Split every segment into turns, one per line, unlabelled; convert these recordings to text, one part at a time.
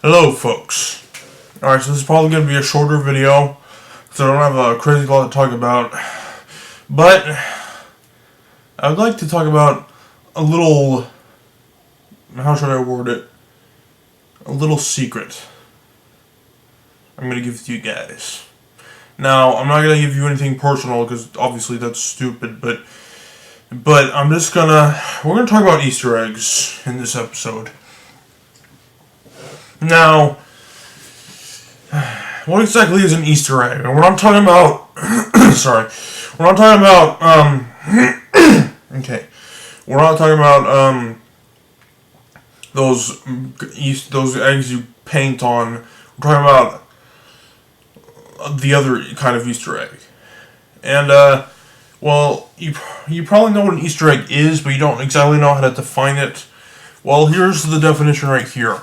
Hello, folks. Alright, so this is probably going to be a shorter video, because I don't have a crazy lot to talk about. But, I would like to talk about a little, how should I word it? A little secret I'm going to give to you guys. Now, I'm not going to give you anything personal, because obviously that's stupid, but I'm just we're going to talk about Easter eggs in this episode. Now, what exactly is an Easter egg? And what I'm talking about, we're not talking about, we're not talking about, those eggs you paint on. We're talking about the other kind of Easter egg. And, well, you probably know what an Easter egg is, but you don't exactly know how to define it. Well, here's the definition right here.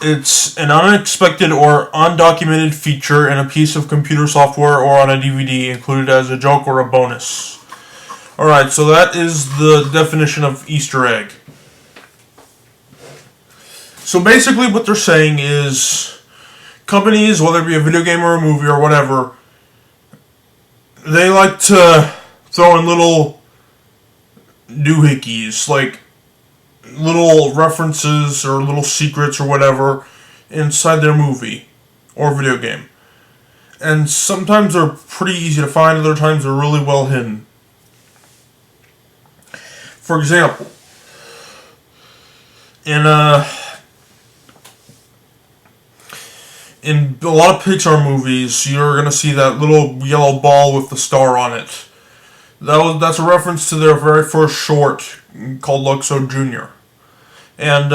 It's an unexpected or undocumented feature in a piece of computer software or on a DVD included as a joke or a bonus. Alright, so that is the definition of Easter egg. So basically what they're saying is companies, whether it be a video game or a movie or whatever, they like to throw in little doohickeys, like little references or little secrets or whatever inside their movie or video game. And sometimes they're pretty easy to find, other times they're really well hidden. For example, in a lot of Pixar movies, you're going to see that little yellow ball with the star on it. That's a reference to their very first short called Luxo Jr. And,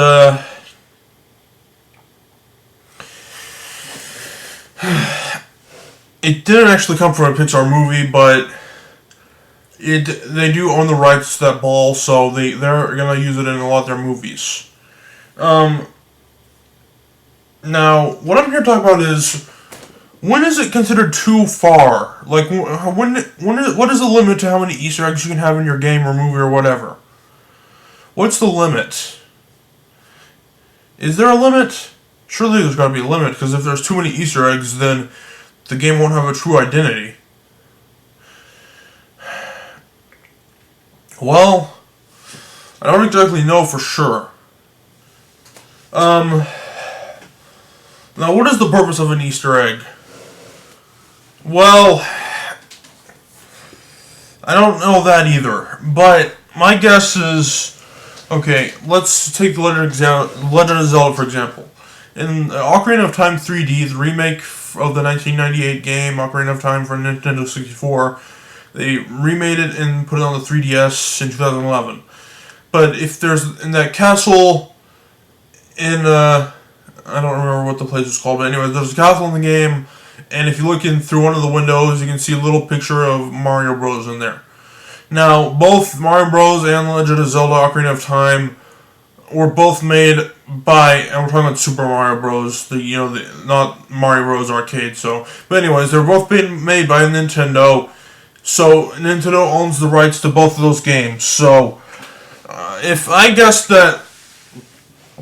it didn't actually come from a Pixar movie, but they do own the rights to that ball, so they're going to use it in a lot of their movies. Now, what I'm here to talk about is, when is it considered too far? Like, what is the limit to how many Easter eggs you can have in your game or movie or whatever? What's the limit? Is there a limit? Surely there's got to be a limit, because if there's too many Easter eggs, then the game won't have a true identity. Well, I don't exactly know for sure. Now, what is the purpose of an Easter egg? Well, I don't know that either, but my guess is, okay, let's take the Legend of Zelda, for example. In Ocarina of Time 3D, the remake of the 1998 game, Ocarina of Time for Nintendo 64, they remade it and put it on the 3DS in 2011. But if there's, in that castle in, I don't remember what the place is called, but anyway, there's a castle in the game, and if you look in through one of the windows, you can see a little picture of Mario Bros. In there. Now, both Mario Bros. And The Legend of Zelda Ocarina of Time were both made by, and we're talking about Super Mario Bros., not Mario Bros. Arcade, so, but anyways, they're both being made by Nintendo, so Nintendo owns the rights to both of those games, so, if I guess that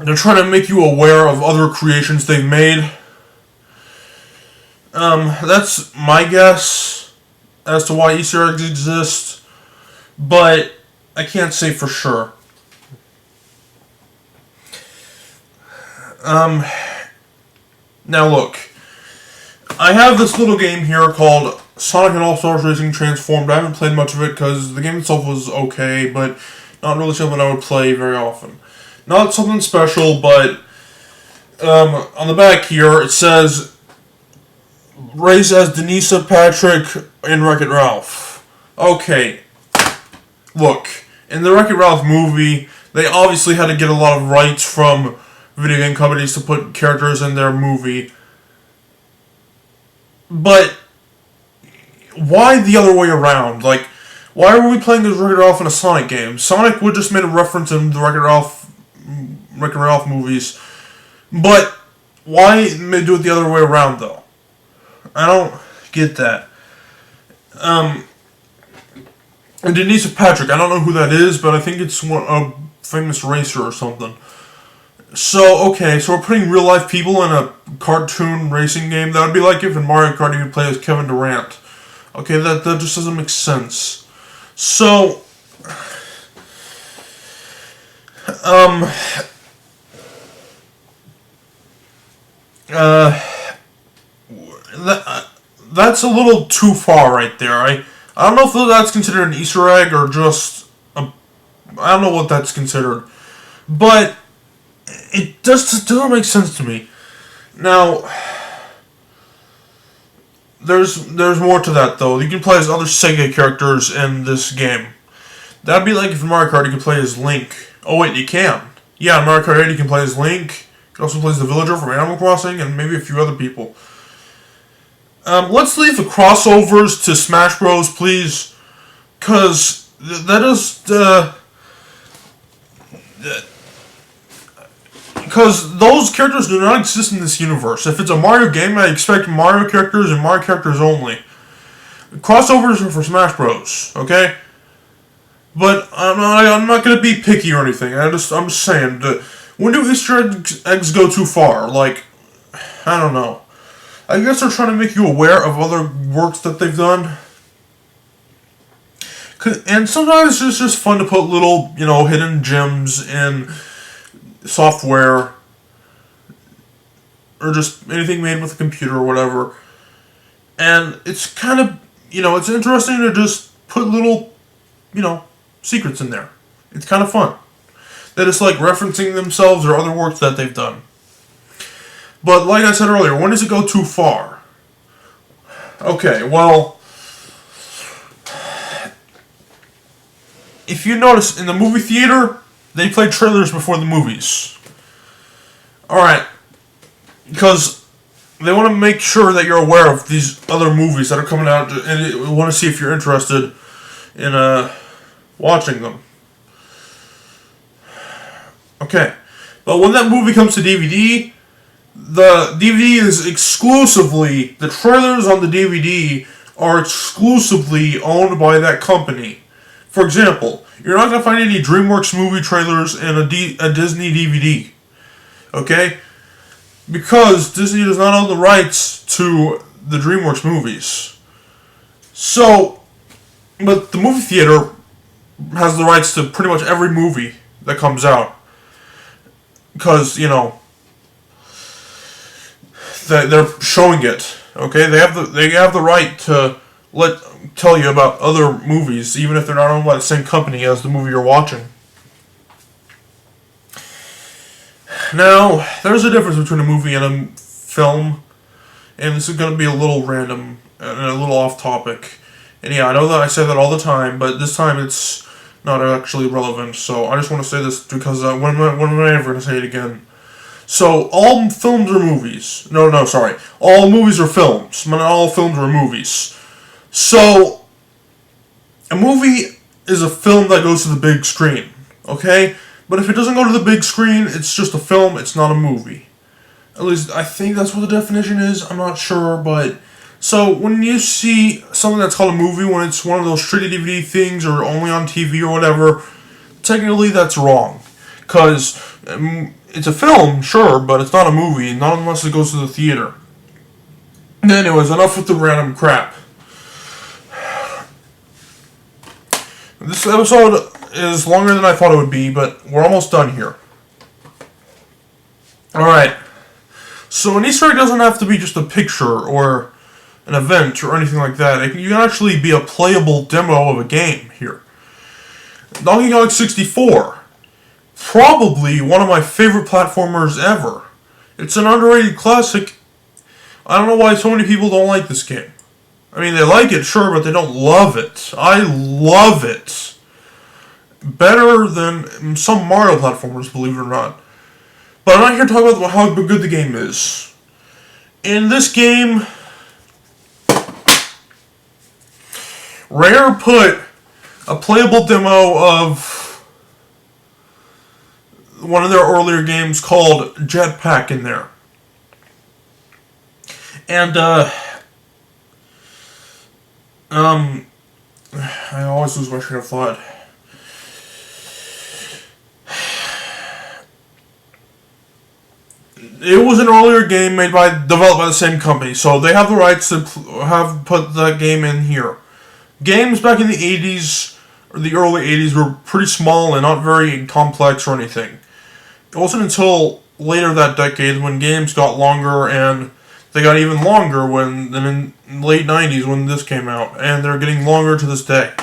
they're trying to make you aware of other creations they've made, that's my guess as to why Easter eggs exist, but I can't say for sure. Now look, I have this little game here called Sonic and All-Stars Racing Transformed. I haven't played much of it because the game itself was okay, but not really something I would play very often. Not something special, but on the back here it says, race as Denisa, Patrick, and Wreck-It Ralph. Okay, look, in the Wreck-It Ralph movie, they obviously had to get a lot of rights from video game companies to put characters in their movie. But why the other way around? Like, why are we playing this Wreck-It Ralph in a Sonic game? Sonic would just made a reference in the Wreck-It Ralph movies. But why do it the other way around, though? I don't get that. And Denise Patrick, I don't know who that is, but I think it's a famous racer or something. So, okay, so we're putting real life people in a cartoon racing game. That would be like if in Mario Kart you could play as Kevin Durant. Okay, that just doesn't make sense. So, um, that's a little too far right there. I don't know if that's considered an Easter egg or just I don't know what that's considered, but it just doesn't make sense to me. Now, there's more to that though. You can play as other Sega characters in this game. That'd be like if in Mario Kart you can play as Link. Oh wait, you can. Yeah, in Mario Kart 8 you can play as Link. You can also play as the villager from Animal Crossing and maybe a few other people. Let's leave the crossovers to Smash Bros, please, because that is because those characters do not exist in this universe. If it's a Mario game, I expect Mario characters and Mario characters only. Crossovers are for Smash Bros. Okay, but I'm not gonna be picky or anything. I'm just saying. When do Easter eggs go too far? Like, I don't know. I guess they're trying to make you aware of other works that they've done. And sometimes it's just fun to put little, hidden gems in software. Or just anything made with a computer or whatever. And it's kind of, it's interesting to just put little, secrets in there. It's kind of fun. That it's like referencing themselves or other works that they've done. But like I said earlier, when does it go too far? Okay, well, if you notice, in the movie theater, they play trailers before the movies. Alright, because they want to make sure that you're aware of these other movies that are coming out, and they want to see if you're interested in watching them. Okay, but when that movie comes to DVD, the DVD is exclusively, the trailers on the DVD are exclusively owned by that company. For example, you're not going to find any DreamWorks movie trailers in a Disney DVD. Okay? Because Disney does not own the rights to the DreamWorks movies. So, but the movie theater has the rights to pretty much every movie that comes out. Because, they're showing it. Okay, they have the right to tell you about other movies, even if they're not owned by the same company as the movie you're watching. Now, there's a difference between a movie and a film, and this is going to be a little random and a little off topic. And yeah, I know that I say that all the time, but this time it's not actually relevant. So I just want to say this because when am I ever going to say it again? So, all films are movies. No, sorry. All movies are films. Not all films are movies. So, a movie is a film that goes to the big screen. Okay? But if it doesn't go to the big screen, it's just a film, it's not a movie. At least, I think that's what the definition is. I'm not sure, but... So, when you see something that's called a movie, when it's one of those straight DVD things, or only on TV or whatever, technically that's wrong. Because... it's a film, sure, but it's not a movie, not unless it goes to the theater. Anyways, enough with the random crap. This episode is longer than I thought it would be, but we're almost done here. Alright. So an Easter egg doesn't have to be just a picture or an event or anything like that. You can actually be a playable demo of a game here. Donkey Kong 64. Probably one of my favorite platformers ever. It's an underrated classic. I don't know why so many people don't like this game. I mean, they like it, sure, but they don't love it. I love it. Better than some Mario platformers, believe it or not. But I'm not here to talk about how good the game is. In this game, Rare put a playable demo of one of their earlier games called Jetpack in there. And, I always lose my train of thought. it was an earlier game developed by the same company, so they have the rights to have put that game in here. Games back in the 80s, or the early 80s, were pretty small and not very complex or anything. It wasn't until later that decade when games got longer, and they got even longer in the late 90s when this came out, and they're getting longer to this day.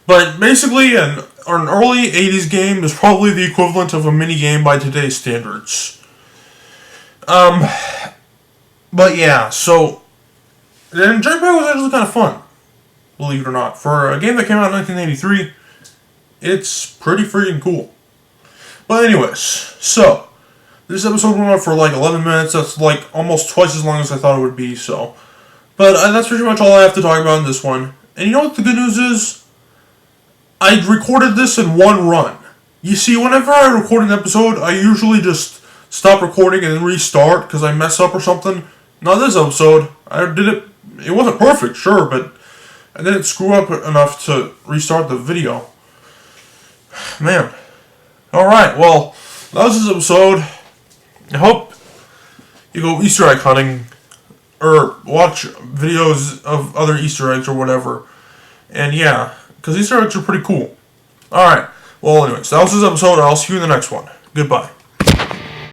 But basically, an early 80s game is probably the equivalent of a mini game by today's standards. But yeah, so, and Jetpack was actually kind of fun, believe it or not. For a game that came out in 1983, it's pretty freaking cool. But anyways, so, this episode went on for like 11 minutes. That's like almost twice as long as I thought it would be, so. But that's pretty much all I have to talk about in this one. And you know what the good news is? I recorded this in one run. You see, whenever I record an episode, I usually just stop recording and then restart because I mess up or something. Not this episode. I did it. It wasn't perfect, sure, but I didn't screw up enough to restart the video. Man. Alright, well, that was this episode. I hope you go Easter egg hunting or watch videos of other Easter eggs or whatever. And yeah, because Easter eggs are pretty cool. Alright, well anyways, that was this episode. I'll see you in the next one. Goodbye.